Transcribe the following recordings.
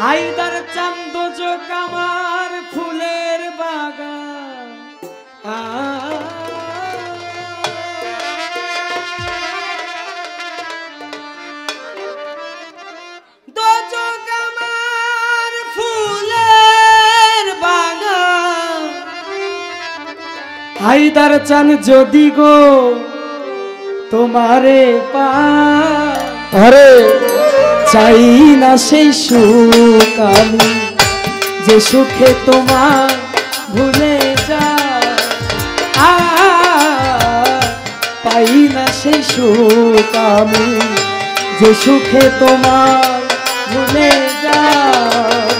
হায়দার চাঁদ যোগ আমার ফুলের বাগান দোজক আমার ফুলের বাগান হায়দার চাঁদ যদি গো তোমারে পা আরে চাই না সেই সুখ আমি যে সুখে তোমার ভুলে যায় পাই না সেই সুখ আমি যে সুখে তোমার ভুলে যায়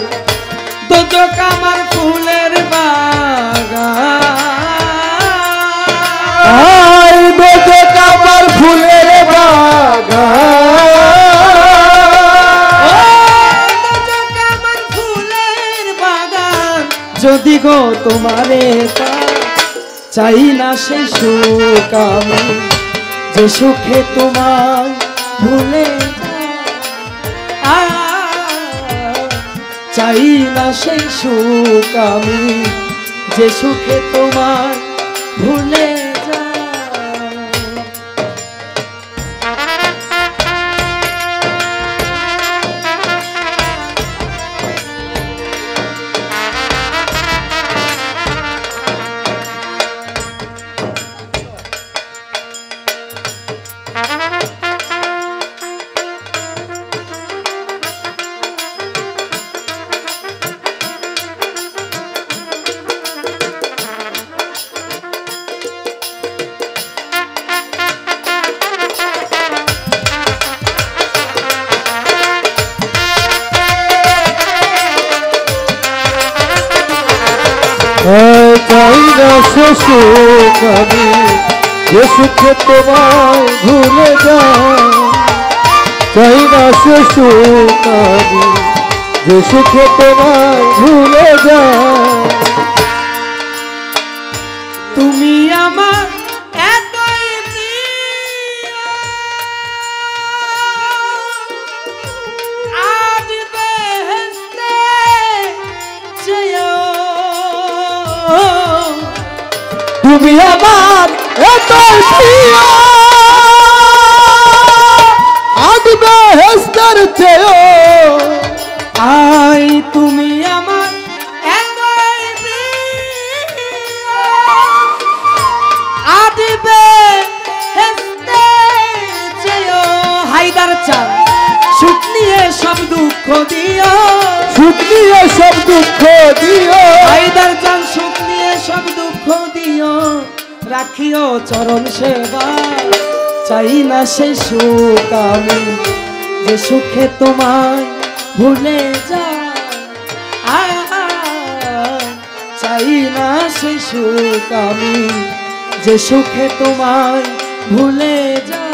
দোজক আমার ফুলের বাগান দোজক আমার ফুলের বাগান যদি গো তোমারে চাই না সেই সুখ আমি যে সুখে তোমার ভুলে চাই না সেই সুখ আমি যে সুখে তোমার ভুলে চাই না সে সুখ আমি যে সুখে তোমায় ভুলে যাই চাই না সে সুখ আমি যে সুখে তোমায় ভুলে যাই তুমি আমার তুমি আমার এতই প্রিয় আজ বেহেশতের চেয়েও আই তুমি আমার এতই প্রিয় আজ বেহেশতের চেয়েও হায়দার চাঁদ সুখ নিয়ে সব দুঃখ দিও সুখ নিয়ে সব দুঃখ দিও হায়দার চাঁদ সুখ নিয়ে সব দুঃখ দিও রাখিও চরণ সেবা চাই না সেই সুখ আমি যে সুখে তোমায় ভুলে যাই চাই না সেই সুখ আমি যে সুখে তোমায় ভুলে যাই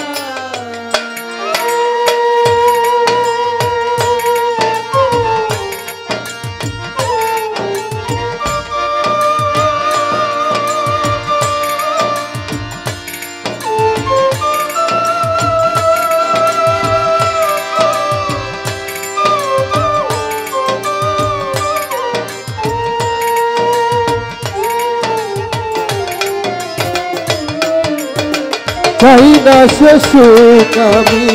চাই না সে সুখ আমি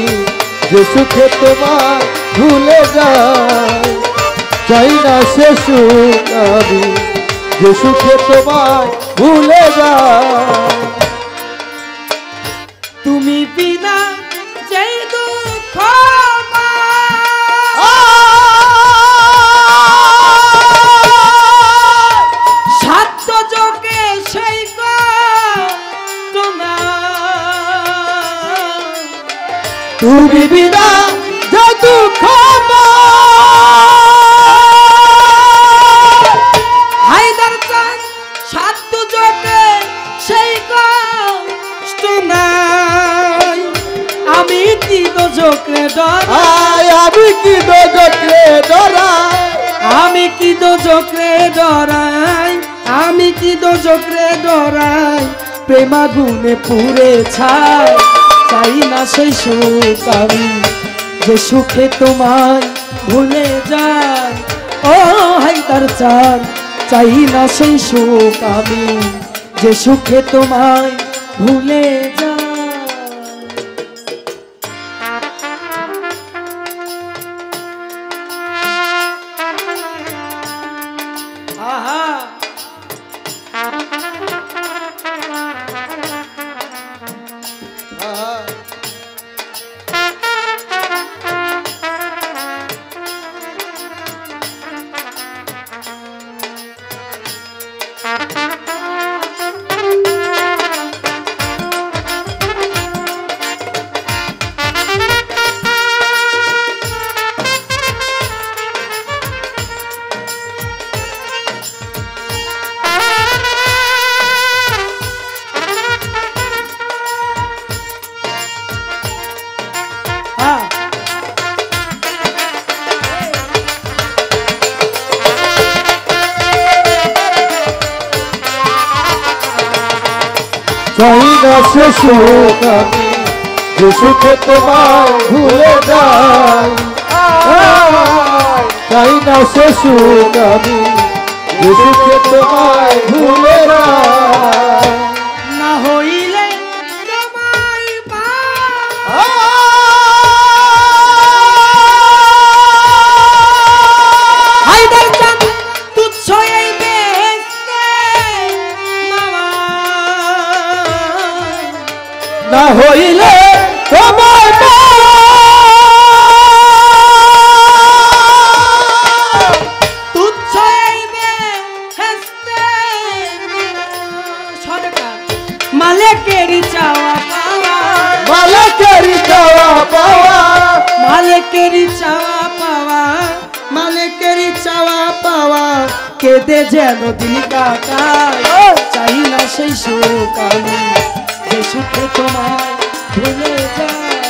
যে সুখে তোমায় ভুলে যাই চাই না সে সুখ আমি যে সুখে তোমায় ভুলে যাই তুমি বিনা যেই দুঃখ সাধ্য যোগে সেই তুমি বিনা যে দুঃখ হায়দার চাঁদ সাত দুজকে সেই কষ্ট নাই আমি কি দোজকে ডরাই আমি কি দোজকে ডরাই আমি কি দোজকে ডরাই আমি কি দোজকে ডরাই প্রেমাগুনে পুড়ে ছাই চাই না সেই সুখ আমি যে সুখে তোমায় ভুলে যাই ও হায়দার চাঁদ চাই না সেই সুখ আমি যে সুখে তোমায় ভুলে যাই আহা চাই না সে সুখ আমি যে সুখে তোমায় ভুলে যাই চাই না সে সুখ আমি যে সুখে তোমায় ভুলে যাই না হইলে তোমায় হায়দার চাঁদ তুচ্ছ এই বেশকে মামা না হইলে তোমায় তুচ্ছ এই বেহেশতে সরকার মালিকেরই চাওয়া পাওয়া মালিকেরই চাওয়া পাওয়া মালিকেরই চাওয়া পাওয়া মালিকেরই চাওয়া পাওয়া কেঁদে যেন দিল কাটায় চাই না সেই সুখ আমি যে সুখে তোমায় ভুলে যায়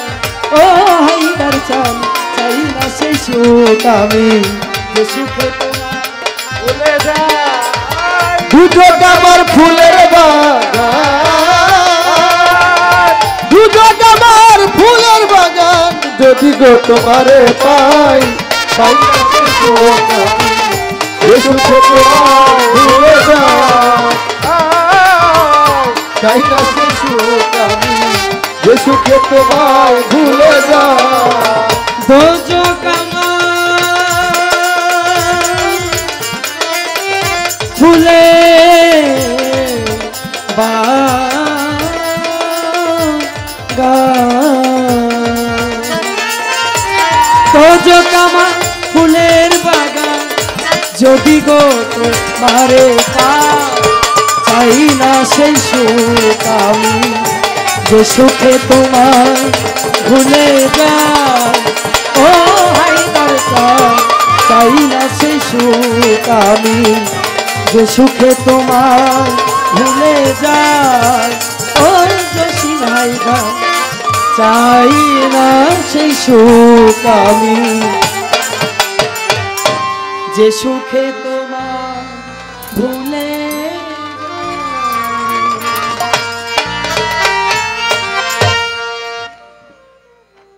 ও হায়দার চাঁদ চাই না সেই সুখ আমি যে সুখে তোমায় ভুলে যায় দুটো আমার ফুলের বাগান দুটো আমার ফুলের বাগান যদি গো তোমারে পাই পাই না সে সুখ আমি যে সুখে তোমায় ভুলে যাই চাই না সে সুখ আমি যে সুখে তোমায় ভুলে যাই দোজক আমার ফুলে দোজক আমার ফুলের বাগান যদি গো তোমারে চাই না সেই সুখ আমি যে সুখে তোমায় ভুলে যায় ও হায়দার চাঁদ চাই না সেই সুখ আমি যে সুখে তোমায় ভুলে যায় ও জসিম হায়দার চাই না সেই সুখ আমি যে সুখে তোমায় ভুলে